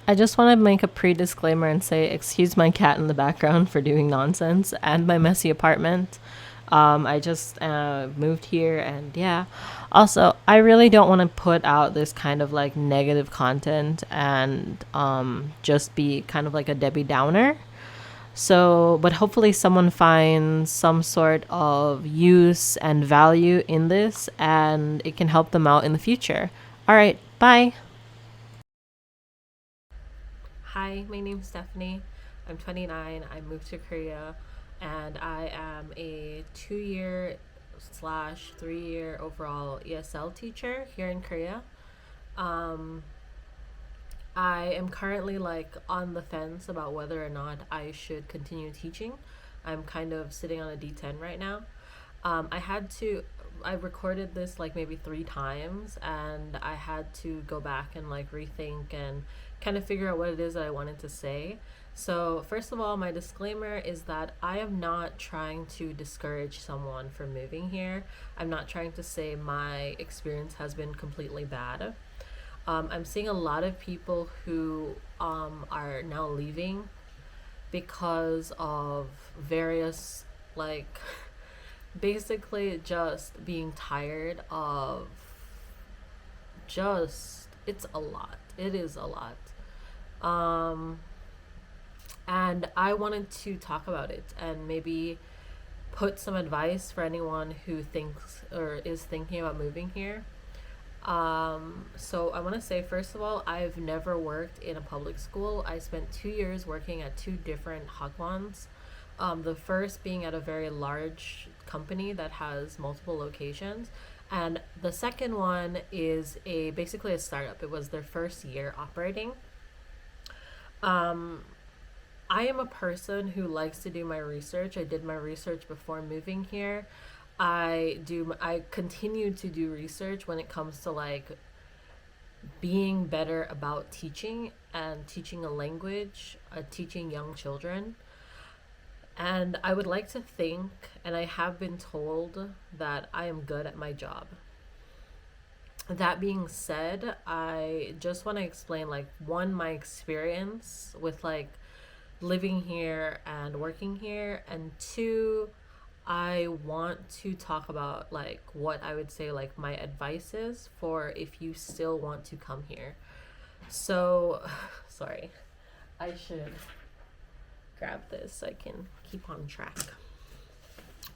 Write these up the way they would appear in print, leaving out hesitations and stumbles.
I just want to make a pre-disclaimer and say, excuse my cat in the background for doing nonsense and my messy apartment. I just moved here, and yeah. Also, I really don't want to put out this kind of like negative content and just be kind of like a Debbie Downer. So, but hopefully, someone finds some sort of use and value in this, and it can help them out in the future. All right, bye. Hi, my name's Stephanie. I'm 29. I moved to Korea, and I am a 2 year slash 3 year overall ESL teacher here in Korea. Um, I am currently like on the fence about whether or not I should continue teaching. I'm kind of sitting on a D10 right now. I recorded this like maybe 3 times, and I had to go back and like rethink and kind of figure out what it is that I wanted to say. So, first of all, my disclaimer is that I am not trying to discourage someone from moving here. I'm not trying to say my experience has been completely bad. I'm seeing a lot of people who are now leaving because of various, like, basically just being tired of just, it's a lot. It is a lot. Um, and I wanted to talk about it and maybe put some advice for anyone who thinks or is thinking about moving here. So I want to say, first of all, I've never worked in a public school. I spent 2 years working at two different hagwons. The first being at a very large company that has multiple locations, and the second one is a basically a startup. It was their first year operating. Um, I am a person who likes to do my research. I did my research before moving here. I continue to do research when it comes to like being better about teaching and teaching a language, teaching young children. And I would like to think, and I have been told, that I am good at my job. That being said, I just want to explain like one, my experience with like living here and working here, and two, I want to talk about like what I would say like my advice is for if you still want to come here. So, sorry, I should grab this so I can keep on track.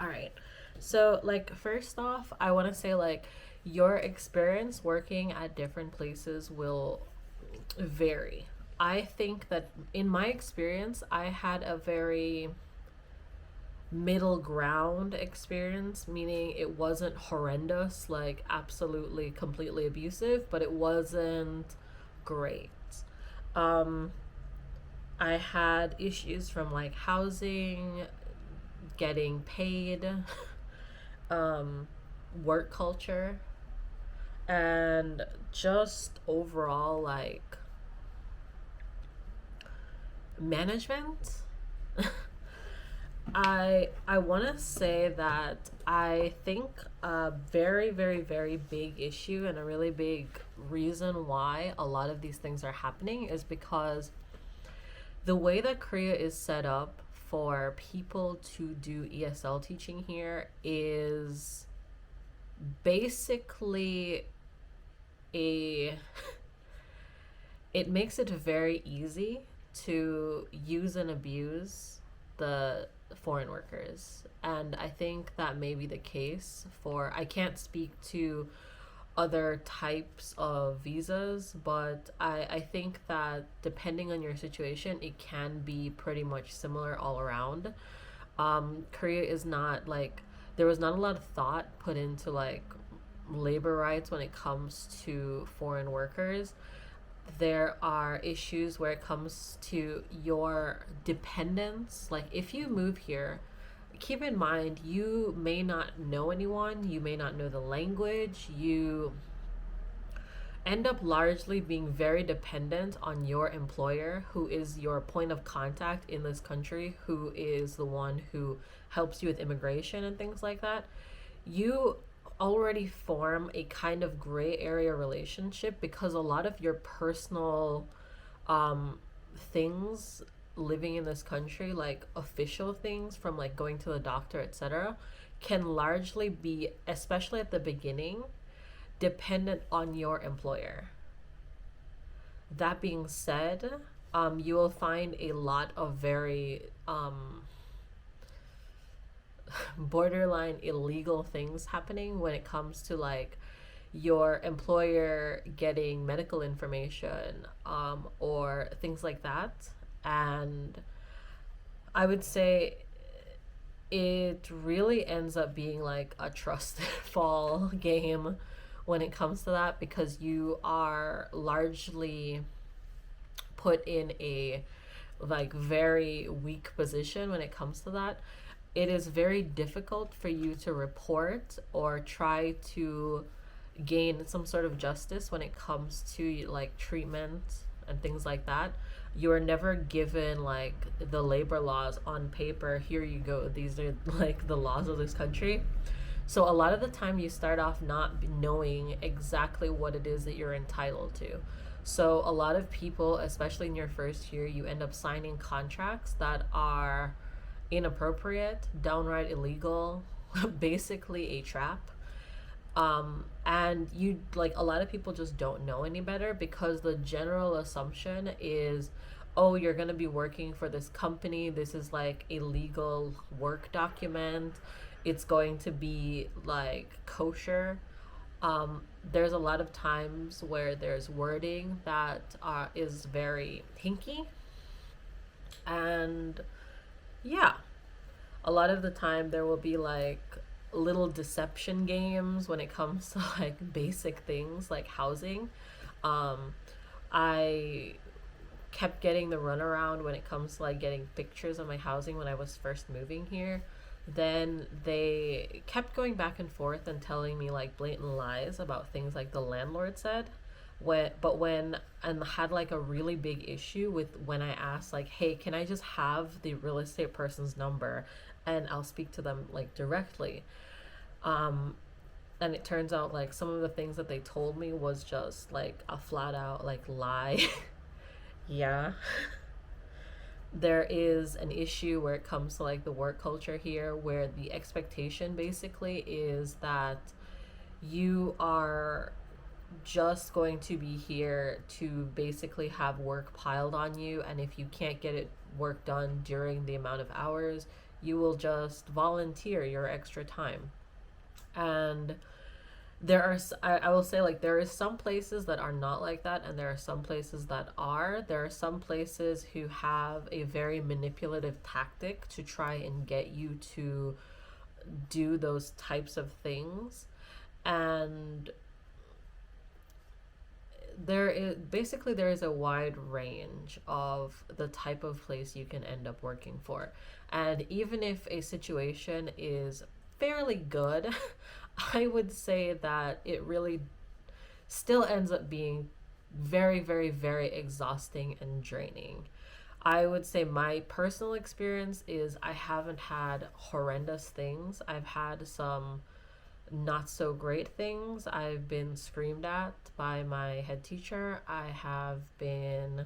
All right. So, like, first off, I want to say, like, your experience working at different places will vary. I think that in my experience, I had a very middle ground experience, meaning it wasn't horrendous, like, absolutely, completely abusive, but it wasn't great. Um, I had issues from like housing, getting paid, um, work culture, and just overall like management. I want to say that I think a very very very big issue and a really big reason why a lot of these things are happening is because the way that Korea is set up for people to do ESL teaching here is basically a it makes it very easy to use and abuse the foreign workers. And I think that may be the case for, I can't speak to other types of visas, but I think that depending on your situation, it can be pretty much similar all around. Korea is not like, there was not a lot of thought put into like labor rights when it comes to foreign workers. There are issues where it comes to your dependence. Like, if you move here, keep in mind you may not know anyone, you may not know the language, you end up largely being very dependent on your employer, who is your point of contact in this country, who is the one who helps you with immigration and things like that. You already form a kind of gray area relationship because a lot of your personal um, things living in this country, like official things from like going to the doctor, etc., can largely be, especially at the beginning, dependent on your employer. That being said, you will find a lot of very borderline illegal things happening when it comes to like your employer getting medical information, or things like that. And I would say it really ends up being like a trust fall game when it comes to that, because you are largely put in a like very weak position when it comes to that. It is very difficult for you to report or try to gain some sort of justice when it comes to like treatment and things like that. You are never given like the labor laws on paper. Here you go. These are like the laws of this country. So a lot of the time you start off not knowing exactly what it is that you're entitled to. So a lot of people, especially in your first year, you end up signing contracts that are inappropriate, downright illegal, basically a trap. And you like a lot of people just don't know any better, because the general assumption is, oh, you're going to be working for this company, this is like a legal work document, it's going to be like kosher. There's a lot of times where there's wording that is very hinky. And yeah, a lot of the time there will be like little deception games when it comes to like basic things like housing. Um, I kept getting the runaround when it comes to like getting pictures of my housing when I was first moving here. Then they kept going back and forth and telling me like blatant lies about things like the landlord said. When and had like a really big issue with when I asked like, hey, can I just have the real estate person's number and I'll speak to them like directly. Um, and it turns out like some of the things that they told me was just like a flat out like lie. Yeah. There is an issue where it comes to like the work culture here, where the expectation basically is that you are just going to be here to basically have work piled on you, and if you can't get it work done during the amount of hours, you will just volunteer your extra time. And I will say like there is some places that are not like that, and there are some places that are. There are some places who have a very manipulative tactic to try and get you to do those types of things. And there is a wide range of the type of place you can end up working for. And even if a situation is fairly good, I would say that it really still ends up being very, very, very exhausting and draining. I would say my personal experience is I haven't had horrendous things. I've had some not so great things. I've been screamed at by my head teacher. I have been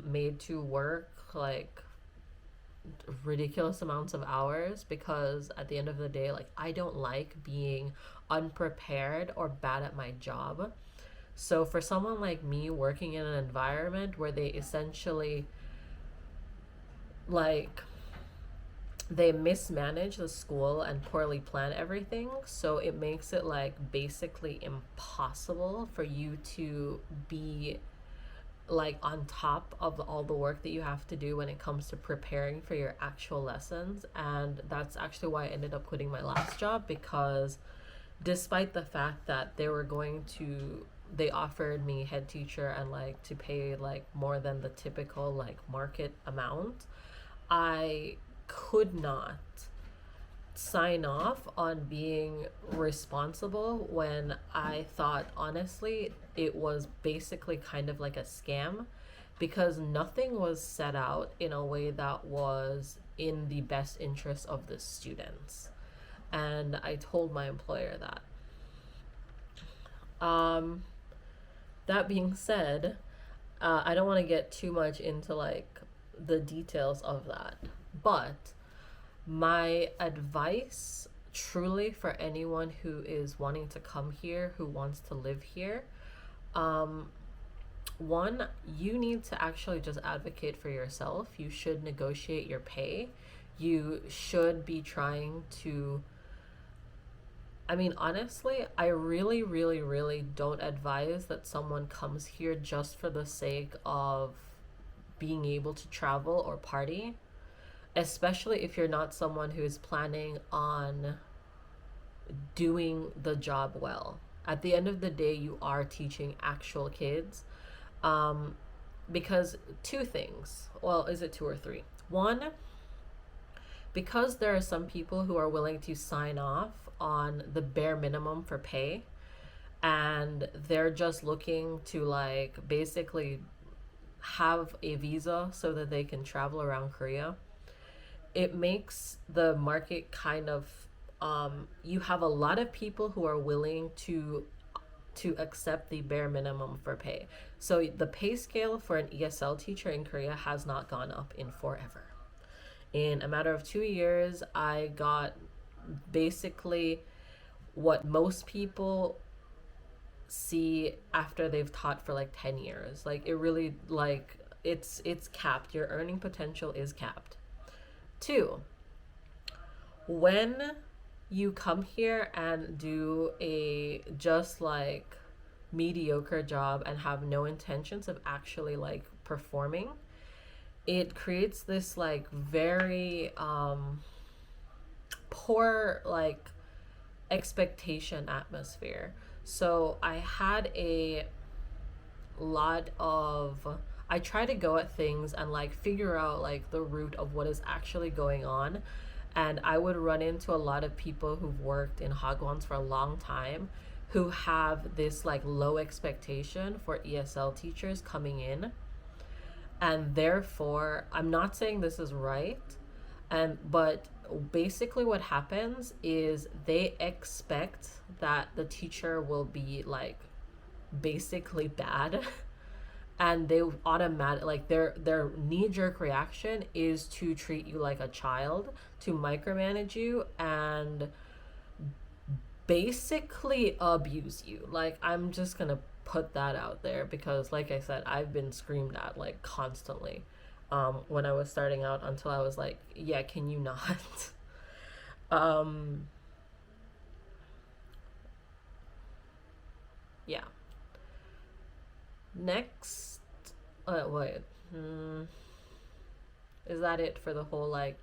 made to work like ridiculous amounts of hours, because at the end of the day, like, I don't like being unprepared or bad at my job. So for someone like me working in an environment where they essentially like they mismanage the school and poorly plan everything, so it makes it like basically impossible for you to be like on top of all the work that you have to do when it comes to preparing for your actual lessons. And that's actually why I ended up quitting my last job, because despite the fact that they offered me head teacher and like to pay like more than the typical like market amount, I could not sign off on being responsible when I thought honestly it was basically kind of like a scam, because nothing was set out in a way that was in the best interest of the students. And I told my employer that. Um, that being said, I don't want to get too much into like the details of that, but my advice truly for anyone who is wanting to come here, who wants to live here, um, one, you need to actually just advocate for yourself. You should negotiate your pay. You should be trying to, I mean, honestly, I really, really, really don't advise that someone comes here just for the sake of being able to travel or party, especially if you're not someone who is planning on doing the job well. At the end of the day, you are teaching actual kids. Um, because two things. Well, is it two or three? One, because there are some people who are willing to sign off on the bare minimum for pay, and they're just looking to like basically have a visa so that they can travel around Korea. It makes the market kind of, you have a lot of people who are willing to accept the bare minimum for pay. So the pay scale for an ESL teacher in Korea has not gone up in forever. In a matter of 2 years, I got basically what most people see after they've taught for like 10 years. Like it really, like it's capped. Your earning potential is capped. Two, when you come here and do a just like mediocre job and have no intentions of actually like performing, it creates this like very poor like expectation atmosphere. So I had a lot of, I try to go at things and like figure out like the root of what is actually going on. And I would run into a lot of people who've worked in Hagwons for a long time who have this like low expectation for ESL teachers coming in. And therefore, I'm not saying this is right, but basically what happens is they expect that the teacher will be like basically bad and they automatic like their knee-jerk reaction is to treat you like a child, to micromanage you, and basically abuse you. Like, I'm just gonna put that out there because like I said, I've been screamed at like constantly when I was starting out, until I was like, yeah, can you not? um yeah. Next, wait, is that it for the whole like,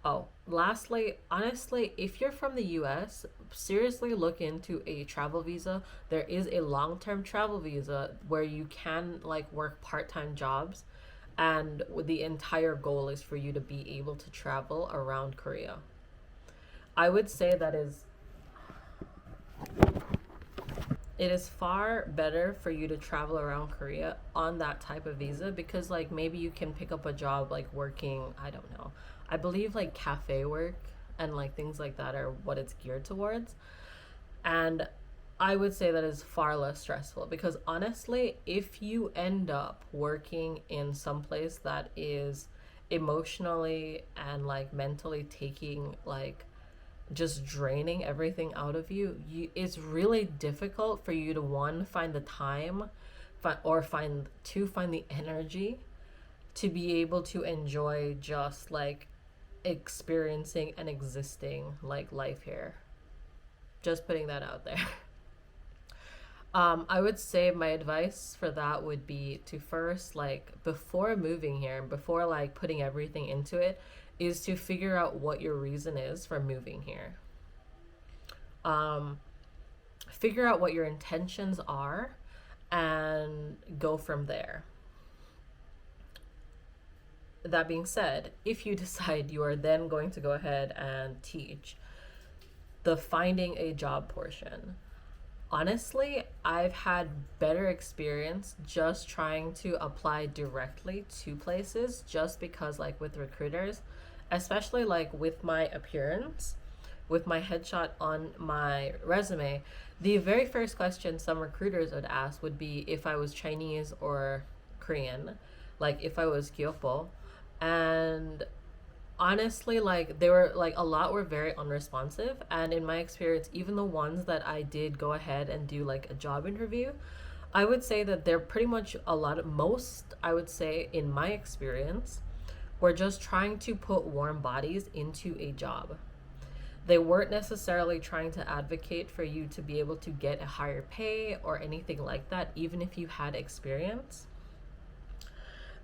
oh, lastly, honestly, if you're from the US, seriously look into a travel visa. There is a long-term travel visa where you can like work part-time jobs, and the entire goal is for you to be able to travel around Korea. I would say that is, it is far better for you to travel around Korea on that type of visa, because like maybe you can pick up a job like working, I don't know. I believe like cafe work and like things like that are what it's geared towards. And I would say that is far less stressful, because honestly, if you end up working in some place that is emotionally and like mentally taking like just draining everything out of you, it's really difficult for you to one, find the time, or find the energy to be able to enjoy just like experiencing and existing like life here. Just putting that out there. I would say my advice for that would be to first, like, before moving here, before like putting everything into it, is to figure out what your reason is for moving here. Um, Figure out what your intentions are and go from there. That being said, if you decide you are then going to go ahead and teach, the finding a job portion. Honestly, I've had better experience just trying to apply directly to places, just because like with recruiters, especially like with my appearance, with my headshot on my resume, the very first question some recruiters would ask would be if I was Chinese or Korean, like if I was Kyopo. And honestly, like they were like a lot were very unresponsive, and in my experience, even the ones that I did go ahead and do like a job interview, I would say that they're pretty much a lot of most, I would say, in my experience, were just trying to put warm bodies into a job. They weren't necessarily trying to advocate for you to be able to get a higher pay or anything like that, even if you had experience.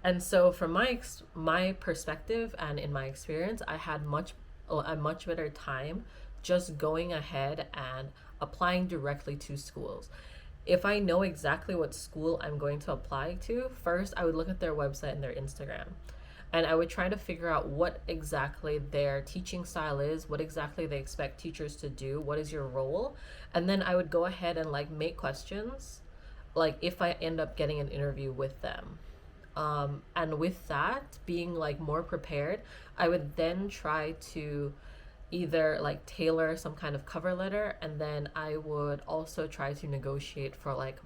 And so, from my perspective and in my experience, I had a much better time just going ahead and applying directly to schools. If I know exactly what school I'm going to apply to, first I would look at their website and their Instagram. And I would try to figure out what exactly their teaching style is, what exactly they expect teachers to do, what is your role. And then I would go ahead and like make questions, like if I end up getting an interview with them. And with that, being like more prepared, I would then try to either like tailor some kind of cover letter, and then I would also try to negotiate for like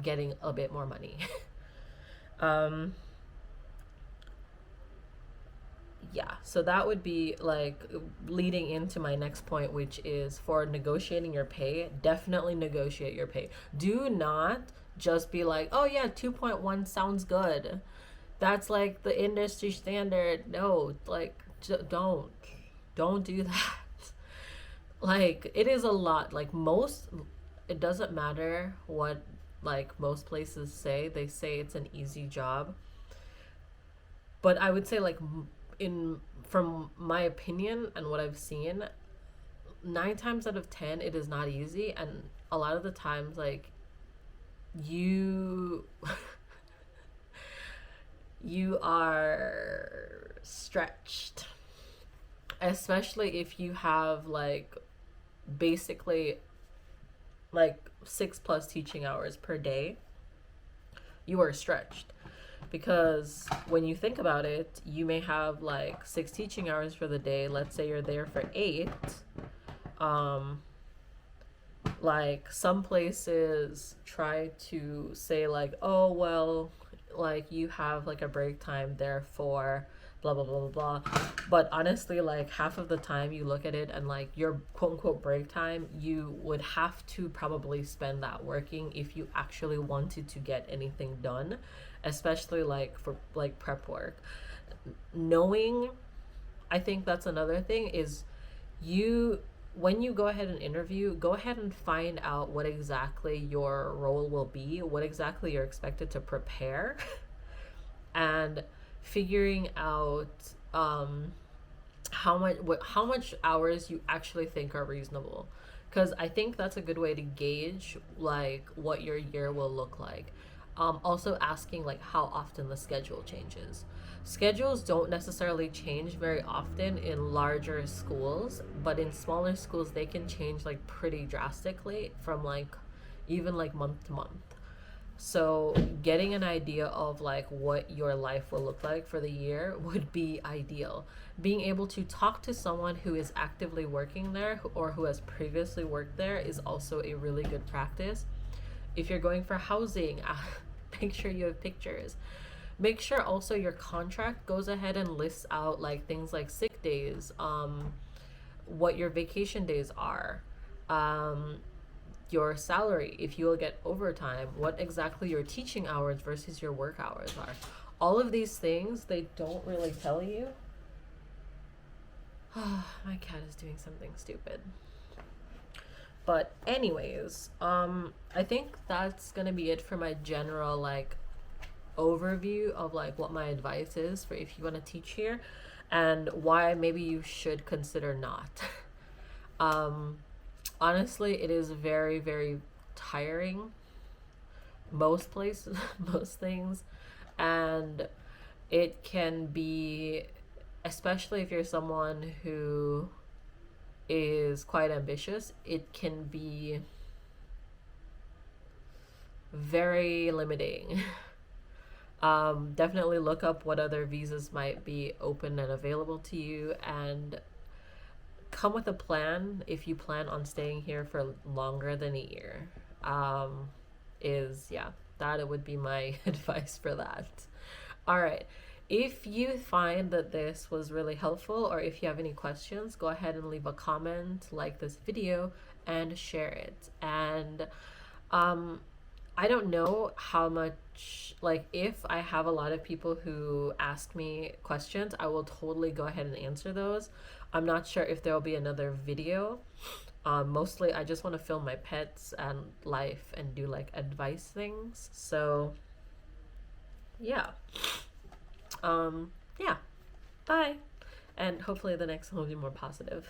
getting a bit more money. um, yeah, so that would be like leading into my next point, which is for negotiating your pay, definitely negotiate your pay. Do not just be like, oh yeah, 2.1 sounds good. That's like the industry standard. No, like don't do that. Like it is a lot. Like most, it doesn't matter what like most places say. They say it's an easy job. But I would say like in from my opinion and what I've seen, 9 times out of 10 it is not easy, and a lot of the times like you you are stretched, especially if you have like basically like 6 plus teaching hours per day. You are stretched because when you think about it, you may have like 6 teaching hours for the day. Let's say you're there for 8. um like some places try to say like, oh well, like you have like a break time there for blah blah blah blah blah. But honestly, like half of the time you look at it and like your quote unquote break time, you would have to probably spend that working if you actually wanted to get anything done, especially like for like prep work. Knowing, I think that's another thing is you when you go ahead and interview, go ahead and find out what exactly your role will be, what exactly you're expected to prepare, and figuring out how much hours you actually think are reasonable, because I think that's a good way to gauge like what your year will look like. Also asking like how often the schedule changes. Schedules don't necessarily change very often in larger schools, but in smaller schools they can change like pretty drastically from like even like month to month. So getting an idea of like what your life will look like for the year would be ideal. Being able to talk to someone who is actively working there or who has previously worked there is also a really good practice. If you're going for housing, make sure you have pictures. Make sure also your contract goes ahead and lists out like things like sick days, what your vacation days are, your salary, if you will get overtime, what exactly your teaching hours versus your work hours are. All of these things they don't really tell you. My cat is doing something stupid. But anyways, I think that's gonna be it for my general like overview of like what my advice is for if you want to teach here and why maybe you should consider not. Honestly, it is very, very tiring. Most places, most things. And it can be, especially if you're someone who is quite ambitious, it can be very limiting. Definitely look up what other visas might be open and available to you, and come with a plan if you plan on staying here for longer than a year. Is yeah. That would be my advice for that. All right. If you find that this was really helpful, or if you have any questions, go ahead and leave a comment, like this video, and share it. And um, I don't know how much, like, if I have a lot of people who ask me questions, I will totally go ahead and answer those. I'm not sure if there will be another video. Mostly, I just want to film my pets and life and do like advice things. So, yeah. Yeah. Bye. And hopefully, the next one will be more positive.